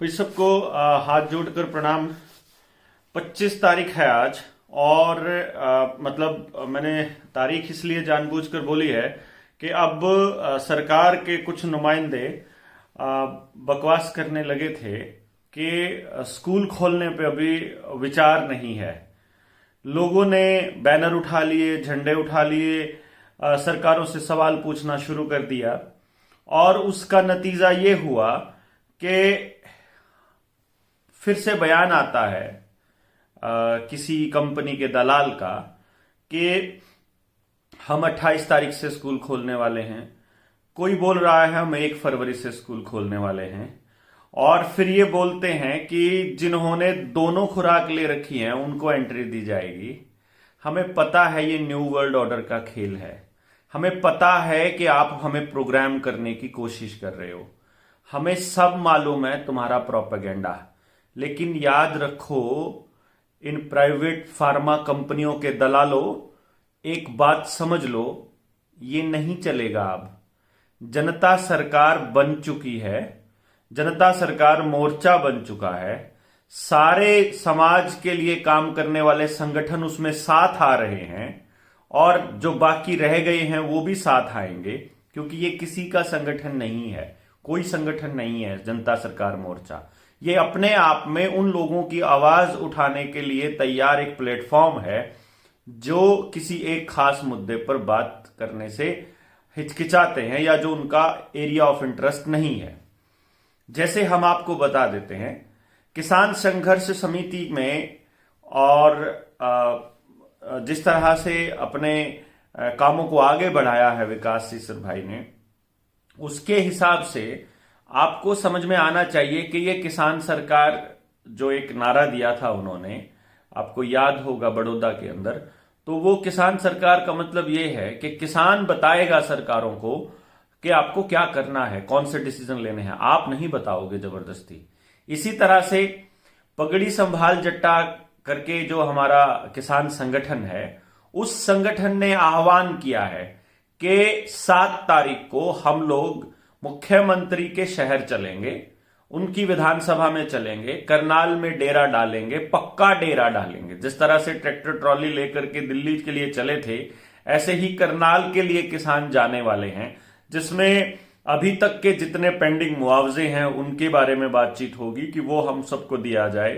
भाई सबको हाथ जोड़कर प्रणाम। 25 तारीख है आज। और मतलब मैंने तारीख इसलिए जानबूझकर बोली है कि अब सरकार के कुछ नुमाइंदे बकवास करने लगे थे कि स्कूल खोलने पे अभी विचार नहीं है। लोगों ने बैनर उठा लिए, झंडे उठा लिए, सरकारों से सवाल पूछना शुरू कर दिया। और उसका नतीजा ये हुआ कि फिर से बयान आता है किसी कंपनी के दलाल का कि हम 28 तारीख से स्कूल खोलने वाले हैं। कोई बोल रहा है हम 1 फरवरी से स्कूल खोलने वाले हैं। और फिर ये बोलते हैं कि जिन्होंने दोनों खुराक ले रखी है उनको एंट्री दी जाएगी। हमें पता है ये न्यू वर्ल्ड ऑर्डर का खेल है। हमें पता है कि आप हमें प्रोग्राम करने की कोशिश कर रहे हो। हमें सब मालूम है तुम्हारा प्रोपेगेंडा। लेकिन याद रखो, इन प्राइवेट फार्मा कंपनियों के दलालों, एक बात समझ लो, ये नहीं चलेगा। अब जनता सरकार बन चुकी है। जनता सरकार मोर्चा बन चुका है। सारे समाज के लिए काम करने वाले संगठन उसमें साथ आ रहे हैं और जो बाकी रह गए हैं वो भी साथ आएंगे, क्योंकि ये किसी का संगठन नहीं है, कोई संगठन नहीं है जनता सरकार मोर्चा। ये अपने आप में उन लोगों की आवाज उठाने के लिए तैयार एक प्लेटफॉर्म है जो किसी एक खास मुद्दे पर बात करने से हिचकिचाते हैं या जो उनका एरिया ऑफ इंटरेस्ट नहीं है। जैसे हम आपको बता देते हैं, किसान संघर्ष समिति में और जिस तरह से अपने कामों को आगे बढ़ाया है विकास सीसर भाई ने, उसके हिसाब से आपको समझ में आना चाहिए कि ये किसान सरकार जो एक नारा दिया था उन्होंने, आपको याद होगा बड़ौदा के अंदर, तो वो किसान सरकार का मतलब ये है कि किसान बताएगा सरकारों को कि आपको क्या करना है, कौन से डिसीजन लेने हैं, आप नहीं बताओगे जबरदस्ती। इसी तरह से पगड़ी संभाल जट्टा करके जो हमारा किसान संगठन है, उस संगठन ने आह्वान किया है कि 7 तारीख को हम लोग मुख्यमंत्री के शहर चलेंगे, उनकी विधानसभा में चलेंगे, करनाल में डेरा डालेंगे, पक्का डेरा डालेंगे। जिस तरह से ट्रैक्टर ट्रॉली लेकर के दिल्ली के लिए चले थे, ऐसे ही करनाल के लिए किसान जाने वाले हैं, जिसमें अभी तक के जितने पेंडिंग मुआवजे हैं उनके बारे में बातचीत होगी कि वो हम सबको दिया जाए।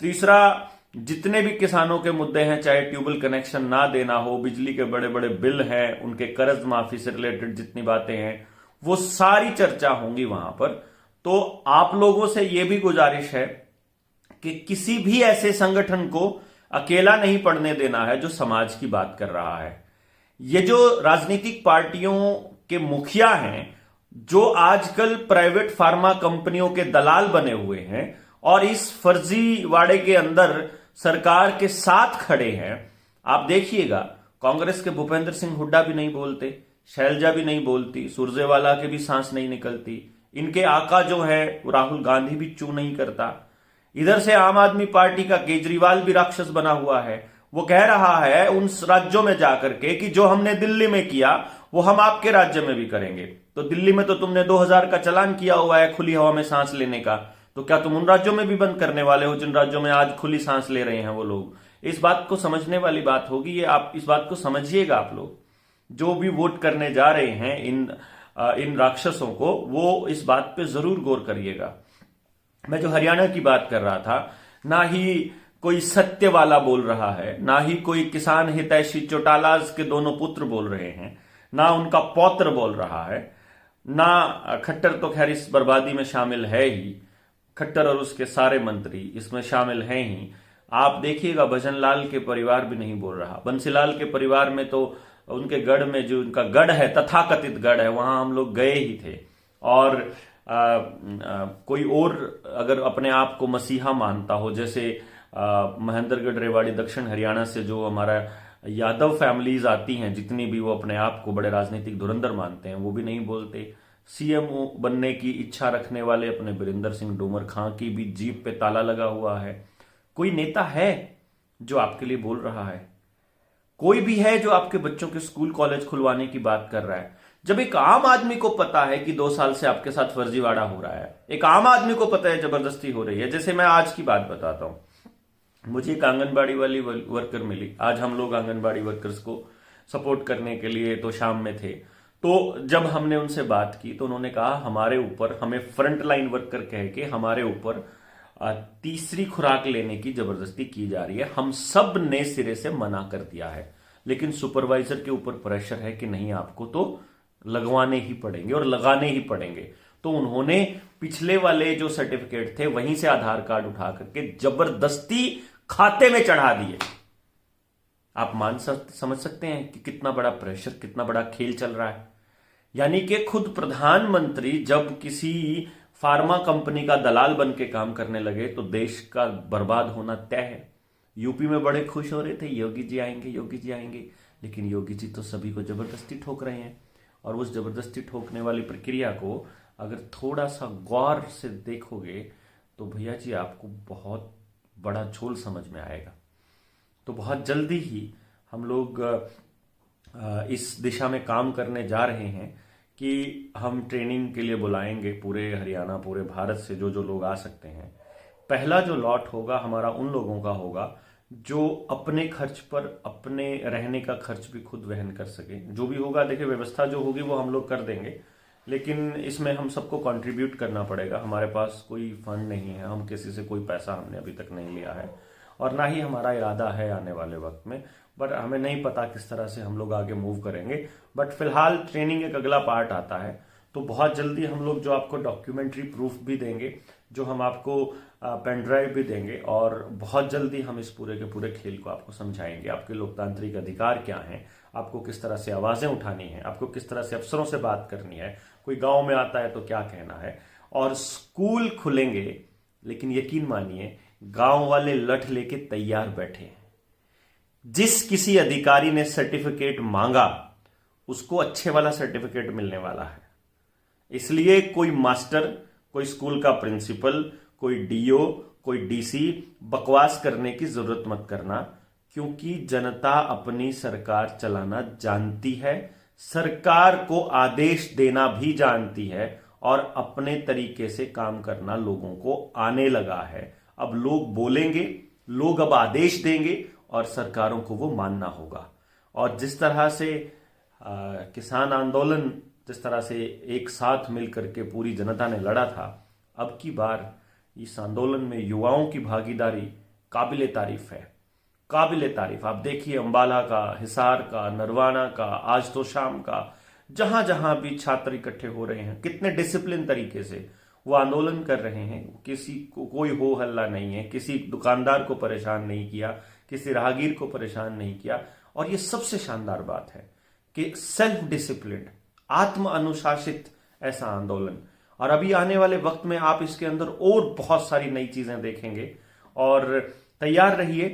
तीसरा, जितने भी किसानों के मुद्दे हैं, चाहे ट्यूबवेल कनेक्शन ना देना हो, बिजली के बड़े बड़े बिल हैं, उनके कर्ज माफी से रिलेटेड जितनी बातें हैं, वो सारी चर्चा होंगी वहां पर। तो आप लोगों से यह भी गुजारिश है कि किसी भी ऐसे संगठन को अकेला नहीं पड़ने देना है जो समाज की बात कर रहा है। ये जो राजनीतिक पार्टियों के मुखिया हैं, जो आजकल प्राइवेट फार्मा कंपनियों के दलाल बने हुए हैं और इस फर्जीवाड़े के अंदर सरकार के साथ खड़े हैं, आप देखिएगा, कांग्रेस के भूपेंद्र सिंह हुड्डा भी नहीं बोलते, शैलजा भी नहीं बोलती, सुरजेवाला के भी सांस नहीं निकलती, इनके आका जो है राहुल गांधी भी चू नहीं करता। इधर से आम आदमी पार्टी का केजरीवाल भी राक्षस बना हुआ है। वो कह रहा है उन राज्यों में जाकर के कि जो हमने दिल्ली में किया वो हम आपके राज्य में भी करेंगे। तो दिल्ली में तो तुमने 2000 का चालान किया हुआ है खुली हवा में सांस लेने का, तो क्या तुम उन राज्यों में भी बंद करने वाले हो जिन राज्यों में आज खुली सांस ले रहे हैं वो लोग? इस बात को समझने वाली बात होगी। ये आप इस बात को समझिएगा। आप लोग जो भी वोट करने जा रहे हैं इन राक्षसों को, वो इस बात पे जरूर गौर करिएगा। मैं जो हरियाणा की बात कर रहा था, ना ही कोई सत्य वाला बोल रहा है, ना ही कोई किसान हितैषी चौटालाज के दोनों पुत्र बोल रहे हैं, ना उनका पौत्र बोल रहा है, ना खट्टर तो खैर इस बर्बादी में शामिल है ही, खट्टर और उसके सारे मंत्री इसमें शामिल हैं ही। आप देखिएगा भजनलाल के परिवार भी नहीं बोल रहा। बंसीलाल के परिवार में तो उनके गढ़ में, जो उनका गढ़ है, तथाकथित गढ़ है, वहां हम लोग गए ही थे। और कोई और अगर अपने आप को मसीहा मानता हो, जैसे महेंद्रगढ़ रेवाड़ी दक्षिण हरियाणा से जो हमारा यादव फैमिलीज आती हैं, जितनी भी, वो अपने आप को बड़े राजनीतिक धुरंधर मानते हैं, वो भी नहीं बोलते। सीएम बनने की इच्छा रखने वाले अपने बीरेंद्र सिंह डोमर खां की भी जीप पे ताला लगा हुआ है। कोई नेता है जो आपके लिए बोल रहा है? कोई भी है जो आपके बच्चों के स्कूल कॉलेज खुलवाने की बात कर रहा है? जब एक आम आदमी को पता है कि 2 साल से आपके साथ फर्जीवाड़ा हो रहा है, एक आम आदमी को पता है जबरदस्ती हो रही है। जैसे मैं आज की बात बताता हूं, मुझे एक आंगनबाड़ी वाली वर्कर मिली। आज हम लोग आंगनबाड़ी वर्कर्स को सपोर्ट करने के लिए तो शाम में थे। तो जब हमने उनसे बात की तो उन्होंने कहा हमारे ऊपर, हमें फ्रंट लाइन वर्कर कह के हमारे ऊपर तीसरी खुराक लेने की जबरदस्ती की जा रही है। हम सब ने सिरे से मना कर दिया है, लेकिन सुपरवाइजर के ऊपर प्रेशर है कि नहीं, आपको तो लगवाने ही पड़ेंगे और लगाने ही पड़ेंगे। तो उन्होंने पिछले वाले जो सर्टिफिकेट थे वहीं से आधार कार्ड उठा करके जबरदस्ती खाते में चढ़ा दिए। आप समझ सकते हैं कि कितना बड़ा प्रेशर, कितना बड़ा खेल चल रहा है। यानी कि खुद प्रधानमंत्री जब किसी फार्मा कंपनी का दलाल बन के काम करने लगे तो देश का बर्बाद होना तय है। यूपी में बड़े खुश हो रहे थे, योगी जी आएंगे, योगी जी आएंगे, लेकिन योगी जी तो सभी को जबरदस्ती ठोक रहे हैं। और उस जबरदस्ती ठोकने वाली प्रक्रिया को अगर थोड़ा सा गौर से देखोगे तो भैया जी आपको बहुत बड़ा झोल समझ में आएगा। तो बहुत जल्दी ही हम लोग इस दिशा में काम करने जा रहे हैं कि हम ट्रेनिंग के लिए बुलाएंगे पूरे हरियाणा, पूरे भारत से जो जो लोग आ सकते हैं। पहला जो लॉट होगा हमारा उन लोगों का होगा जो अपने खर्च पर अपने रहने का खर्च भी खुद वहन कर सके। जो भी होगा, देखिए व्यवस्था जो होगी वो हम लोग कर देंगे, लेकिन इसमें हम सबको कंट्रीब्यूट करना पड़ेगा। हमारे पास कोई फंड नहीं है, हम किसी से कोई पैसा हमने अभी तक नहीं लिया है और ना ही हमारा इरादा है आने वाले वक्त में। बट हमें नहीं पता किस तरह से हम लोग आगे मूव करेंगे। बट फिलहाल ट्रेनिंग एक अगला पार्ट आता है, तो बहुत जल्दी हम लोग जो आपको डॉक्यूमेंट्री प्रूफ भी देंगे, जो हम आपको पेन ड्राइव भी देंगे, और बहुत जल्दी हम इस पूरे के पूरे खेल को आपको समझाएंगे। आपके लोकतांत्रिक अधिकार क्या हैं, आपको किस तरह से आवाजें उठानी है, आपको किस तरह से अफसरों से बात करनी है, कोई गांव में आता है तो क्या कहना है। और स्कूल खुलेंगे, लेकिन यकीन मानिए गांव वाले लठ लेके तैयार बैठे हैं। जिस किसी अधिकारी ने सर्टिफिकेट मांगा उसको अच्छे वाला सर्टिफिकेट मिलने वाला है। इसलिए कोई मास्टर, कोई स्कूल का प्रिंसिपल, कोई डीओ, कोई डीसी बकवास करने की जरूरत मत करना, क्योंकि जनता अपनी सरकार चलाना जानती है, सरकार को आदेश देना भी जानती है और अपने तरीके से काम करना लोगों को आने लगा है। अब लोग बोलेंगे, लोग अब आदेश देंगे और सरकारों को वो मानना होगा। और जिस तरह से किसान आंदोलन, जिस तरह से एक साथ मिलकर के पूरी जनता ने लड़ा था, अब की बार इस आंदोलन में युवाओं की भागीदारी काबिले तारीफ है, काबिले तारीफ। आप देखिए अम्बाला का, हिसार का, नरवाना का, आज तो शाम का, जहां जहां भी छात्र इकट्ठे हो रहे हैं, कितने डिसिप्लिन तरीके से वो आंदोलन कर रहे हैं। किसी को कोई हो हल्ला नहीं है, किसी दुकानदार को परेशान नहीं किया, किसी राहगीर को परेशान नहीं किया। और ये सबसे शानदार बात है कि सेल्फ डिसिप्लिन, आत्म अनुशासित ऐसा आंदोलन। और अभी आने वाले वक्त में आप इसके अंदर और बहुत सारी नई चीजें देखेंगे। और तैयार रहिए,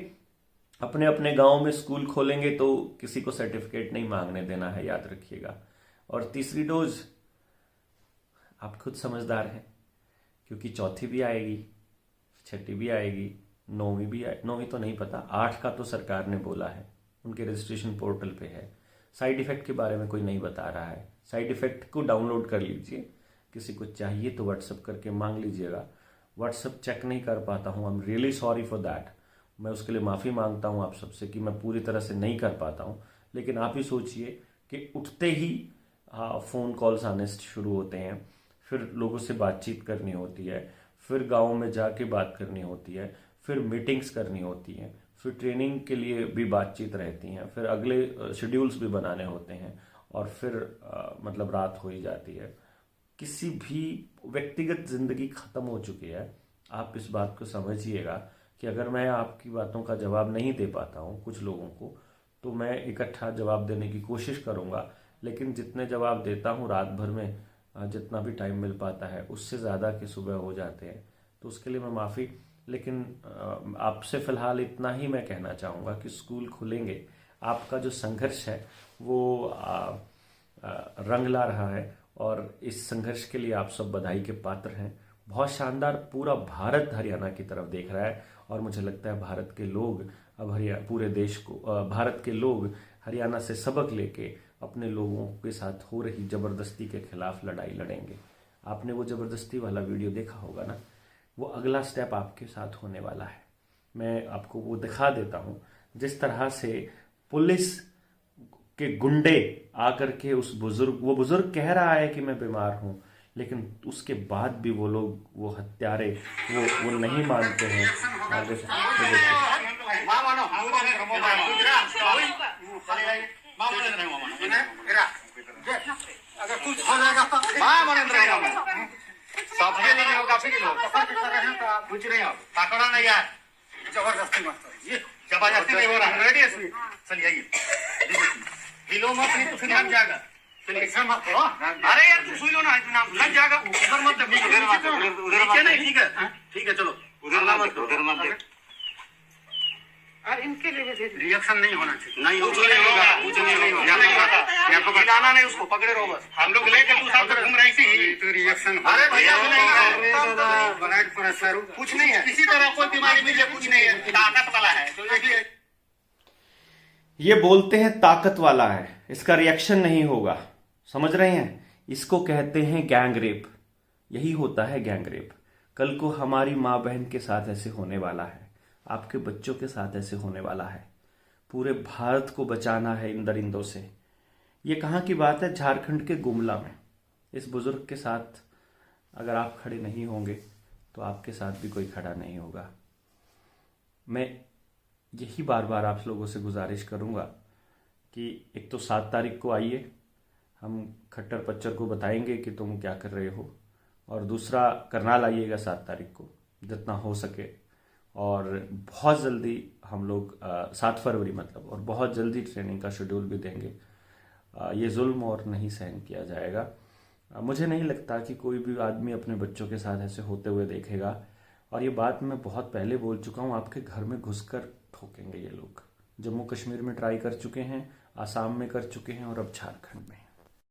अपने अपने गांव में स्कूल खोलेंगे तो किसी को सर्टिफिकेट नहीं मांगने देना है, याद रखिएगा। और तीसरी डोज आप खुद समझदार हैं, क्योंकि चौथी भी आएगी, छठी भी आएगी, नौवीं भी नौवीं तो नहीं पता, 8 का तो सरकार ने बोला है, उनके रजिस्ट्रेशन पोर्टल पे है। साइड इफेक्ट के बारे में कोई नहीं बता रहा है, साइड इफेक्ट को डाउनलोड कर लीजिए, किसी को चाहिए तो व्हाट्सएप करके मांग लीजिएगा। व्हाट्सएप चेक नहीं कर पाता हूँ, I am really sorry for that. मैं उसके लिए माफ़ी मांगता हूँ आप सबसे कि मैं पूरी तरह से नहीं कर पाता हूँ। लेकिन आप ही सोचिए कि उठते ही फ़ोन कॉल्स आने शुरू होते हैं, फिर लोगों से बातचीत करनी होती है, फिर गाँव में जाके बात करनी होती है, फिर मीटिंग्स करनी होती हैं, फिर ट्रेनिंग के लिए भी बातचीत रहती हैं, फिर अगले शेड्यूल्स भी बनाने होते हैं, और फिर मतलब रात हो ही जाती है। किसी भी व्यक्तिगत जिंदगी खत्म हो चुकी है। आप इस बात को समझिएगा कि अगर मैं आपकी बातों का जवाब नहीं दे पाता हूँ कुछ लोगों को, तो मैं इकट्ठा जवाब देने की कोशिश करूँगा। लेकिन जितने जवाब देता हूँ रात भर में, जितना भी टाइम मिल पाता है, उससे ज़्यादा के सुबह हो जाते हैं, तो उसके लिए मैं माफ़ी। लेकिन आपसे फ़िलहाल इतना ही मैं कहना चाहूँगा कि स्कूल खुलेंगे, आपका जो संघर्ष है वो रंग ला रहा है, और इस संघर्ष के लिए आप सब बधाई के पात्र हैं। बहुत शानदार, पूरा भारत हरियाणा की तरफ देख रहा है, और मुझे लगता है भारत के लोग अब पूरे देश को, भारत के लोग हरियाणा से सबक लेके अपने लोगों के साथ हो रही जबरदस्ती के खिलाफ लड़ाई लड़ेंगे। आपने वो जबरदस्ती वाला वीडियो देखा होगा ना, वो अगला स्टेप आपके साथ होने वाला है। मैं आपको वो दिखा देता हूँ, जिस तरह से पुलिस के गुंडे आकर के वो बुजुर्ग कह रहा है कि मैं बीमार हूं, लेकिन उसके बाद भी वो लोग, वो हत्यारे, वो नहीं मानते हैं। अगर कुछ हो जाएगा तो सबके लिए होगा, फिर कुछ नहीं होगा। पकड़ा नहीं यार, जबरदस्ती मत करो, जबरदस्ती नहीं हो रहा। रेडी है, चलिए आइए, हिलो मत, नहीं तो फिर लग जाएगा। चलिए मत करो। अरे यार तू सुन लो ना, नाम लग जाएगा। उधर मत, उधर नहीं, ठीक है, ठीक है, चलो उधर मत। इनके लिए रिएक्शन नहीं होना चाहिए। नहीं होगा, कुछ नहीं होगा। खिलाना नहीं, उसको पकड़े रहो बस। हम लोग लेके तू साथ घूम रही थी तो रिएक्शन। अरे भैया ब्लड प्रेशर कुछ नहीं है, किसी तरह कोई बीमारी भी कुछ नहीं है, ताकत वाला है। तो देखिए, ये बोलते हैं ताकत वाला है, इसका रिएक्शन नहीं होगा। समझ रहे हैं? इसको कहते हैं गैंग रेप। यही होता है गैंग रेप। कल को हमारी माँ बहन के साथ ऐसे होने वाला है, आपके बच्चों के साथ ऐसे होने वाला है। पूरे भारत को बचाना है इन दरिंदों से। ये कहाँ की बात है? झारखंड के गुमला में। इस बुजुर्ग के साथ अगर आप खड़े नहीं होंगे तो आपके साथ भी कोई खड़ा नहीं होगा। मैं यही बार बार आप लोगों से गुजारिश करूंगा कि एक तो 7 तारीख को आइए, हम खट्टर पच्चर को बताएंगे कि तुम क्या कर रहे हो, और दूसरा करनाल आइएगा 7 तारीख को जितना हो सके। और बहुत जल्दी हम लोग 7 फरवरी मतलब, और बहुत जल्दी ट्रेनिंग का शेड्यूल भी देंगे। ये जुल्म और नहीं सहन किया जाएगा। मुझे नहीं लगता कि कोई भी आदमी अपने बच्चों के साथ ऐसे होते हुए देखेगा। और ये बात मैं बहुत पहले बोल चुका हूँ, आपके घर में घुसकर ठोकेंगे ये लोग। जम्मू कश्मीर में ट्राई कर चुके हैं, आसाम में कर चुके हैं, और अब झारखंड में।